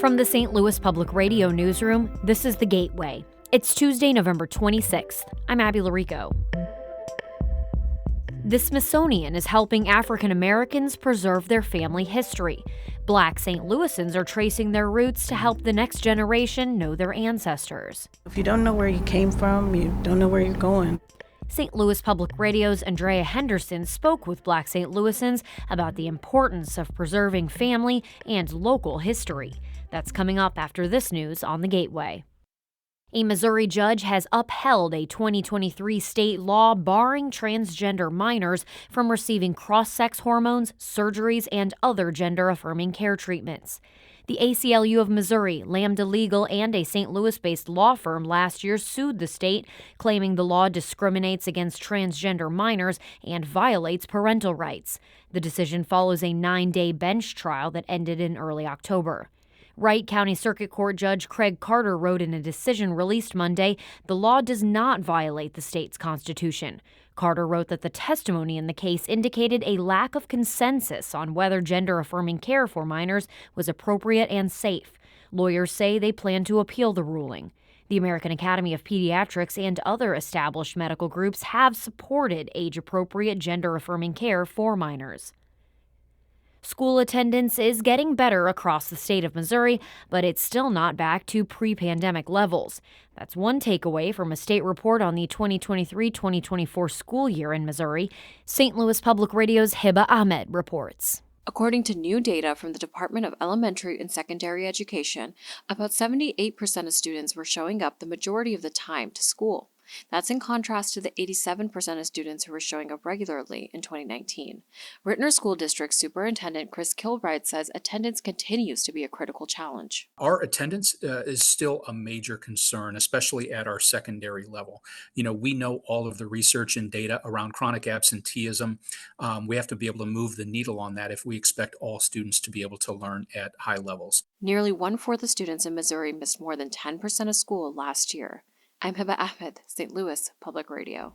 From the St. Louis Public Radio newsroom, this is The Gateway. It's Tuesday, November 26th. I'm Abby Larico. The Smithsonian is helping African Americans preserve their family history. Black St. Louisans are tracing their roots to help the next generation know their ancestors. If you don't know where you came from, you don't know where you're going. St. Louis Public Radio's Andrea Henderson spoke with Black St. Louisans about the importance of preserving family and local history. That's coming up after this news on The Gateway. A Missouri judge has upheld a 2023 state law barring transgender minors from receiving cross-sex hormones, surgeries, and other gender-affirming care treatments. The ACLU of Missouri, Lambda Legal, and a St. Louis-based law firm last year sued the state, claiming the law discriminates against transgender minors and violates parental rights. The decision follows a 9-day bench trial that ended in early October. Wright County Circuit Court Judge Craig Carter wrote in a decision released Monday, the law does not violate the state's constitution. Carter wrote that the testimony in the case indicated a lack of consensus on whether gender-affirming care for minors was appropriate and safe. Lawyers say they plan to appeal the ruling. The American Academy of Pediatrics and other established medical groups have supported age-appropriate gender-affirming care for minors. School attendance is getting better across the state of Missouri, but it's still not back to pre-pandemic levels. That's one takeaway from a state report on the 2023-2024 school year in Missouri. St. Louis Public Radio's Hiba Ahmed reports. According to new data from the Department of Elementary and Secondary Education, about 78% of students were showing up the majority of the time to school. That's in contrast to the 87% of students who were showing up regularly in 2019. Rittner School District Superintendent Chris Kilbride says attendance continues to be a critical challenge. Our attendance is still a major concern, especially at our secondary level. We know all of the research and data around chronic absenteeism. We have to be able to move the needle on that if we expect all students to be able to learn at high levels. Nearly one-fourth of students in Missouri missed more than 10% of school last year. I'm Hiba Ahmed, St. Louis Public Radio.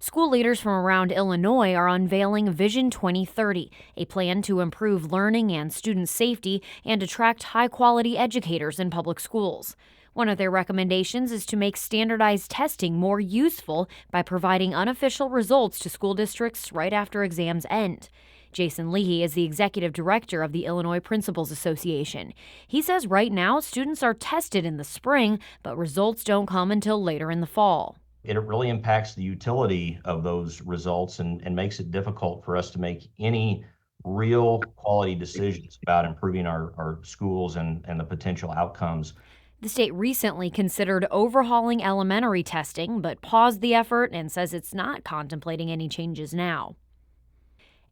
School leaders from around Illinois are unveiling Vision 2030, a plan to improve learning and student safety and attract high-quality educators in public schools. One of their recommendations is to make standardized testing more useful by providing unofficial results to school districts right after exams end. Jason Leahy is the executive director of the Illinois Principals Association. He says right now students are tested in the spring, but results don't come until later in the fall. It really impacts the utility of those results and makes it difficult for us to make any real quality decisions about improving our schools and the potential outcomes. The state recently considered overhauling elementary testing, but paused the effort and says it's not contemplating any changes now.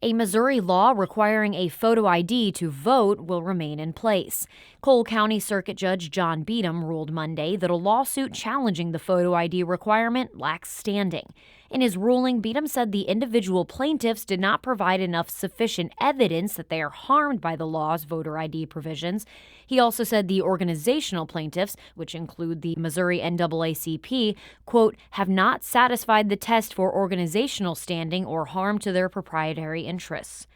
A Missouri law requiring a photo ID to vote will remain in place. Cole County Circuit Judge John Beadham ruled Monday that a lawsuit challenging the photo ID requirement lacks standing. In his ruling, Beadham said the individual plaintiffs did not provide enough sufficient evidence that they are harmed by the law's voter ID provisions. He also said the organizational plaintiffs, which include the Missouri NAACP, quote, have not satisfied the test for organizational standing or harm to their proprietary interests.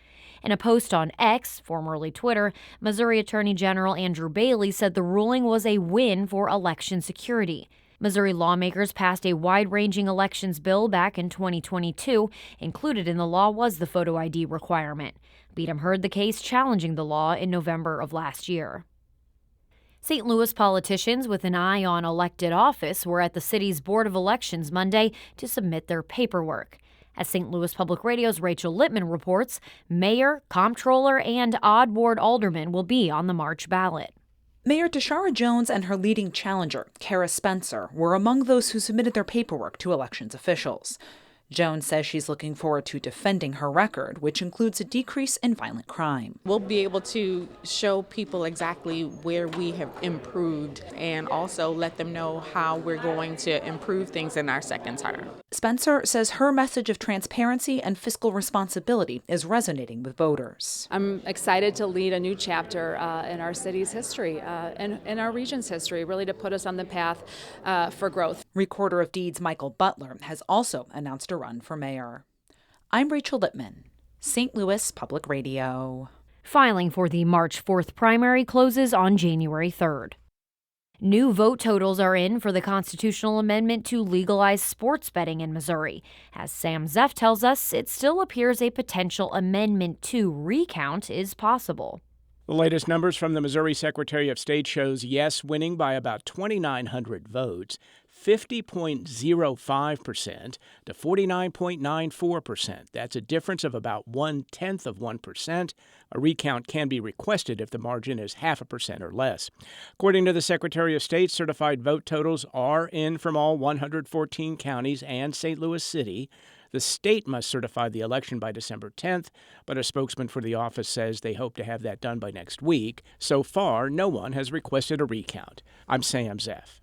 In a post on X, formerly Twitter, Missouri Attorney General Andrew Bailey said the ruling was a win for election security. Missouri lawmakers passed a wide-ranging elections bill back in 2022. Included in the law was the photo ID requirement. Beadham heard the case challenging the law in November of last year. St. Louis politicians with an eye on elected office were at the city's Board of Elections Monday to submit their paperwork. As St. Louis Public Radio's Rachel Littman reports, mayor, comptroller, and odd ward aldermen will be on the March ballot. Mayor Tashara Jones and her leading challenger, Kara Spencer, were among those who submitted their paperwork to elections officials. Jones says she's looking forward to defending her record, which includes a decrease in violent crime. We'll be able to show people exactly where we have improved and also let them know how we're going to improve things in our second term. Spencer says her message of transparency and fiscal responsibility is resonating with voters. I'm excited to lead a new chapter in our city's history and in our region's history, really to put us on the path for growth. Recorder of Deeds Michael Butler has also announced a run for mayor. I'm Rachel Littman, St. Louis Public Radio. Filing for the March 4th primary closes on January 3rd. New vote totals are in for the constitutional amendment to legalize sports betting in Missouri. As Sam Zeff tells us, it still appears a potential amendment to recount is possible. The latest numbers from the Missouri Secretary of State shows yes winning by about 2,900 votes, 50.05% to 49.94%. That's a difference of about 0.1%. A recount can be requested if the margin is 0.5% or less. According to the Secretary of State, certified vote totals are in from all 114 counties and St. Louis City. The state must certify the election by December 10th, but a spokesman for the office says they hope to have that done by next week. So far, no one has requested a recount. I'm Sam Zeff.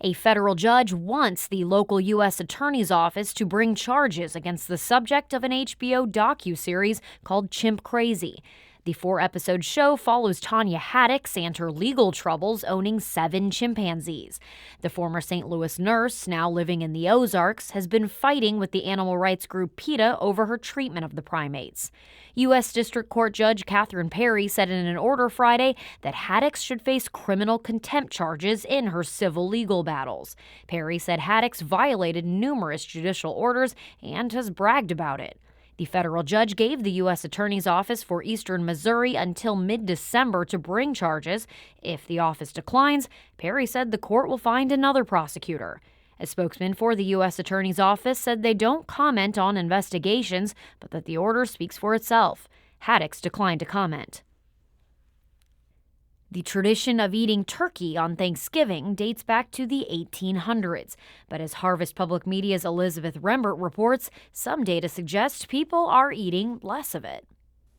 A federal judge wants the local U.S. Attorney's Office to bring charges against the subject of an HBO docuseries called Chimp Crazy. The 4-episode show follows Tanya Haddix and her legal troubles owning 7 chimpanzees. The former St. Louis nurse, now living in the Ozarks, has been fighting with the animal rights group PETA over her treatment of the primates. U.S. District Court Judge Catherine Perry said in an order Friday that Haddix should face criminal contempt charges in her civil legal battles. Perry said Haddix violated numerous judicial orders and has bragged about it. The federal judge gave the U.S. Attorney's Office for Eastern Missouri until mid-December to bring charges. If the office declines, Perry said the court will find another prosecutor. A spokesman for the U.S. Attorney's Office said they don't comment on investigations, but that the order speaks for itself. Haddix declined to comment. The tradition of eating turkey on Thanksgiving dates back to the 1800s. But as Harvest Public Media's Elizabeth Rembert reports, some data suggest people are eating less of it.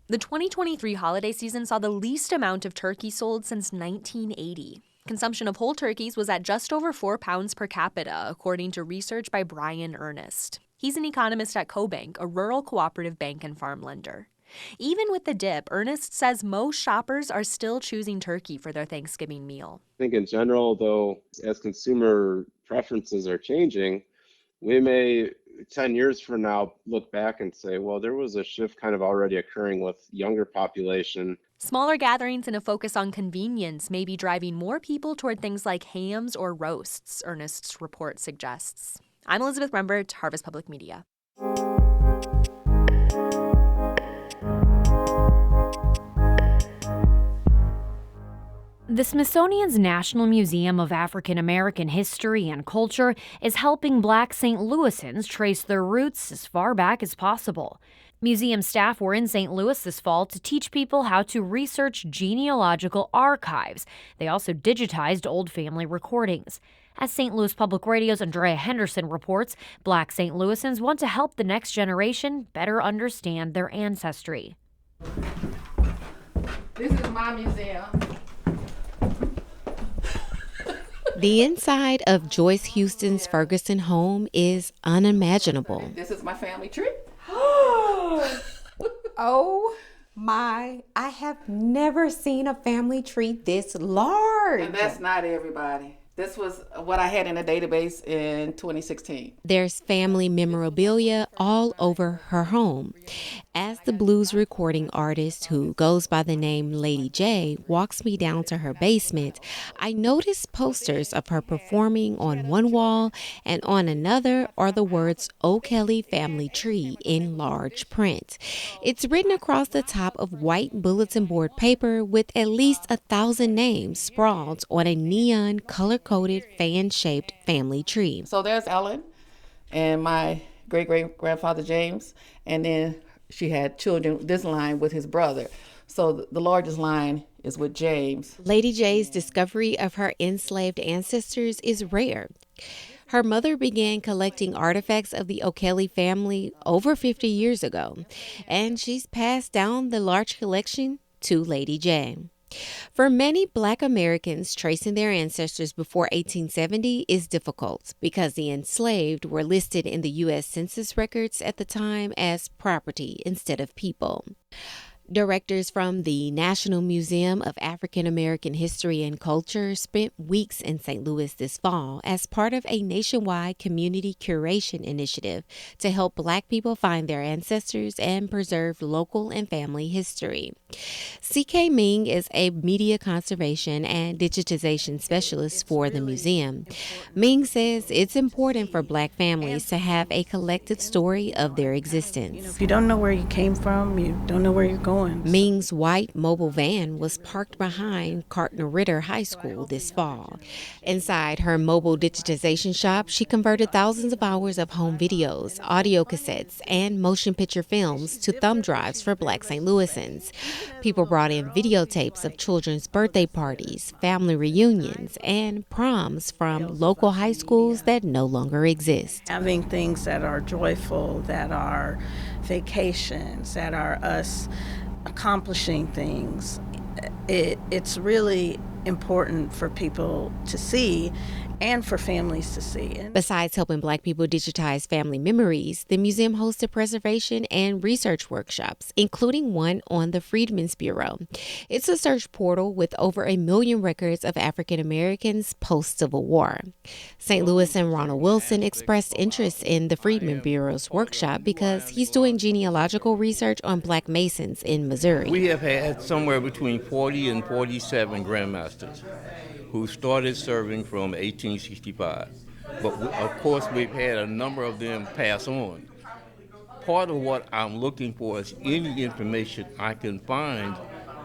The 2023 holiday season saw the least amount of turkey sold since 1980. Consumption of whole turkeys was at just over 4 pounds per capita, according to research by Brian Ernest. He's an economist at CoBank, a rural cooperative bank and farm lender. Even with the dip, Ernest says most shoppers are still choosing turkey for their Thanksgiving meal. I think in general, though, as consumer preferences are changing, we may 10 years from now look back and say, well, there was a shift kind of already occurring with younger population. Smaller gatherings and a focus on convenience may be driving more people toward things like hams or roasts, Ernest's report suggests. I'm Elizabeth Rembert, Harvest Public Media. The Smithsonian's National Museum of African American History and Culture is helping Black St. Louisans trace their roots as far back as possible. Museum staff were in St. Louis this fall to teach people how to research genealogical archives. They also digitized old family recordings. As St. Louis Public Radio's Andrea Henderson reports, Black St. Louisans want to help the next generation better understand their ancestry. This is my museum. The inside of Joyce Houston's Ferguson home is unimaginable. This is my family tree. Oh my, I have never seen a family tree this large. And that's not everybody. This was what I had in a database in 2016. There's family memorabilia all over her home. As the blues recording artist who goes by the name Lady J walks me down to her basement, I notice posters of her performing on one wall, and on another are the words O'Kelly Family Tree in large print. It's written across the top of white bulletin board paper with at least 1,000 names sprawled on a neon color-coded fan-shaped family tree. So there's Ellen and my great-great-grandfather James, and then she had children this line with his brother. So the largest line is with James. Lady J's discovery of her enslaved ancestors is rare. Her mother began collecting artifacts of the O'Kelly family over 50 years ago, and she's passed down the large collection to Lady J. For many Black Americans, tracing their ancestors before 1870 is difficult because the enslaved were listed in the U.S. Census records at the time as property instead of people. Directors from the National Museum of African American History and Culture spent weeks in St. Louis this fall as part of a nationwide community curation initiative to help Black people find their ancestors and preserve local and family history. C.K. Ming is a media conservation and digitization specialist for the museum. Ming says it's important for Black families to have a collective story of their existence. If you don't know where you came from, you don't know where you're going. Ming's white mobile van was parked behind Cartner-Ritter High School this fall. Inside her mobile digitization shop, she converted thousands of hours of home videos, audio cassettes, and motion picture films to thumb drives for Black St. Louisans. People brought in videotapes of children's birthday parties, family reunions, and proms from local high schools that no longer exist. Having things that are joyful, that are vacations, that are us accomplishing things, it's really important for people to see and for families to see. Besides helping Black people digitize family memories, the museum hosted preservation and research workshops, including one on the Freedmen's Bureau. It's a search portal with over 1 million records of African Americans post-Civil War. St. Louisan Ronald Wilson expressed interest in the Freedmen's Bureau's workshop because he's doing genealogical research on Black Masons in Missouri. We have had somewhere between 40 and 47 grandmasters who started serving from 1865. But of course, we've had a number of them pass on. Part of what I'm looking for is any information I can find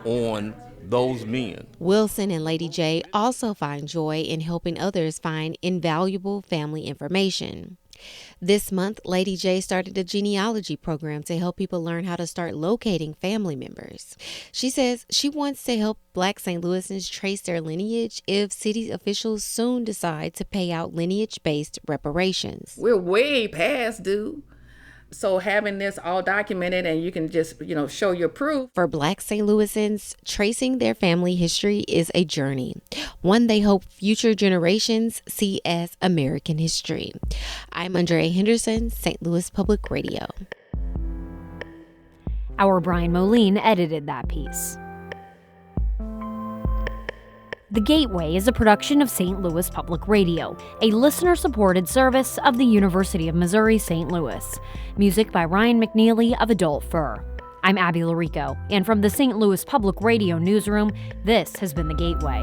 on those men. Wilson and Lady J also find joy in helping others find invaluable family information. This month, Lady J started a genealogy program to help people learn how to start locating family members. She says she wants to help Black St. Louisans trace their lineage if city officials soon decide to pay out lineage-based reparations. We're way past due. So having this all documented and you can just, show your proof. For Black St. Louisans, tracing their family history is a journey, one they hope future generations see as American history. I'm Andrea Henderson, St. Louis Public Radio. Our Brian Moline edited that piece. The Gateway is a production of St. Louis Public Radio, a listener-supported service of the University of Missouri St. Louis. Music by Ryan McNeely of Adult Fur. I'm Abby Larico, and from the St. Louis Public Radio newsroom, this has been The Gateway.